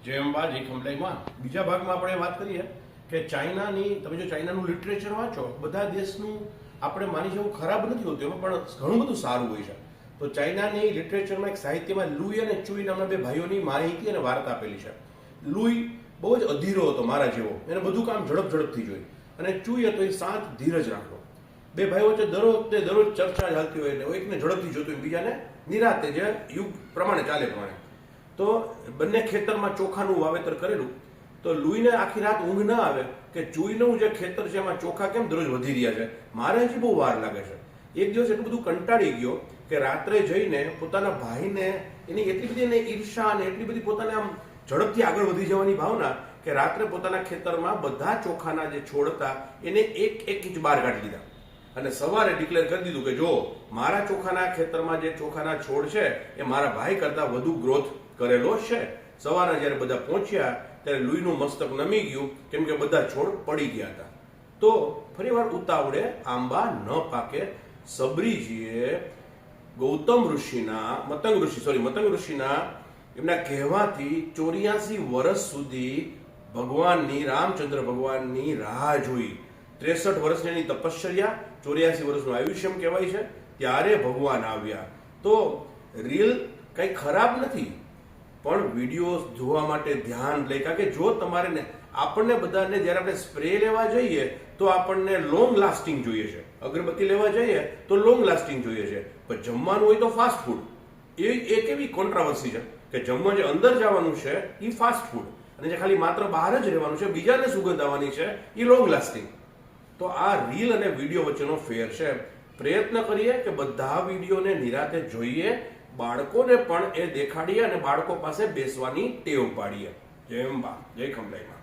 જેમ બા જે ખમલાઈમાં બીજા ભાગમાં આપણે વાત કરીએ કે ચાઇનાની, તમે જો ચાઇનાનું લિટરેચર વાંચો, બધા દેશનું આપણે માની જવું ખરાબ નથી હોતું, એમાં પણ ઘણું બધું સારું હોય છે. તો ચાઇનાની લિટરેચરમાં એક સાહિત્યમાં લુઈ અને ચુઈ નામના બે ભાઈઓની માહિતી અને વાર્તા આપેલી છે. લુઈ બહુ જ અધીરો હતો, મારા જેવો, એને બધું કામ ઝડપથી જોઈ, અને ચુઈ હતો એ શાંત ધીરજ રાખતો. બે ભાઈઓ વચ્ચે દરરોજ ચર્ચા ચાલતી હોય, એટલે એકને ઝડપથી જોતું હોય, બીજાને નિરાતે, જે યુગ પ્રમાણે ચાલે પ્રમાણે. તો બંને ખેતરમાં ચોખાનું વાવેતર કરેલું. તો લુઈને આખી રાત ઊંઘ ના આવે કે ચુઈનું જે ખેતર છે એમાં ચોખા કેમ દરરોજ વધી રહ્યા છે, મારે હજી બહુ વાર લાગે છે. એક દિવસ એટલું બધું કંટાળી ગયો કે રાત્રે જઈને પોતાના ભાઈને, એની એટલી બધી એને ઈર્ષા અને એટલી બધી પોતાને આમ ઝડપથી આગળ વધી જવાની ભાવના, કે રાત્રે પોતાના ખેતરમાં બધા ચોખાના જે છોડ હતા એને એક ઇંચ બહાર કાઢી લીધા, અને સવારે ડિક્લેર કરી દીધું કે જો મારા ચોખાના ખેતરમાં જે ચોખાના છોડ છે એ મારા ભાઈ કરતા વધુ ગ્રોથ કરેલો છે. સવારે જ્યારે બધા પહોંચ્યા ત્યારે લુઈનું મસ્તક નમી ગયું, કેમ કે બધા છોડ પડી ગયા હતા. તો ફરીવાર ઉતાવળે આંબા ન પાકે, સબરીજીએ મતંગ ઋષિના એમના કહેવાથી 84 વર્ષ સુધી ભગવાનની, રામચંદ્ર ભગવાનની રાહ જોઈ. 63 વર્ષની એની તપશ્ચર્યા, 84 વર્ષનું આયુષ્યમ કહેવાય છે, ત્યારે ભગવાન આવ્યા. તો રીલ કઈ ખરાબ નથી, પણ વિડીયો જોવા માટે ધ્યાન લે. કારણ કે જો તમારે, આપણને બધાને જ્યારે આપણે સ્પ્રે લેવા જઈએ તો આપણને લોંગ લાસ્ટિંગ જોઈએ છે, અગરબત્તી લેવા જઈએ તો લોંગ લાસ્ટિંગ જોઈએ છે, પણ જમવાનું હોય તો ફાસ્ટ ફૂડ. એ કેવી કોન્ટ્રાવર્સી છે કે જમવા જે અંદર જવાનું છે એ ફાસ્ટ ફૂડ, અને જે ખાલી માત્ર બહાર જ રહેવાનું છે, બીજાને સુગંધ આવવાની છે, એ લોંગ લાસ્ટિંગ. તો આ રીલ અને વિડીયો વચ્ચેનો ફેર છે. પ્રયત્ન કરીએ કે બધા વિડીયોને નિરાતે જોઈએ, બાળકોને પણ એ દેખાડીએ અને બાળકો પાસે બેસવાની ટેવ પાડીએ. જય અંબા, જય ખમલાઈમાં.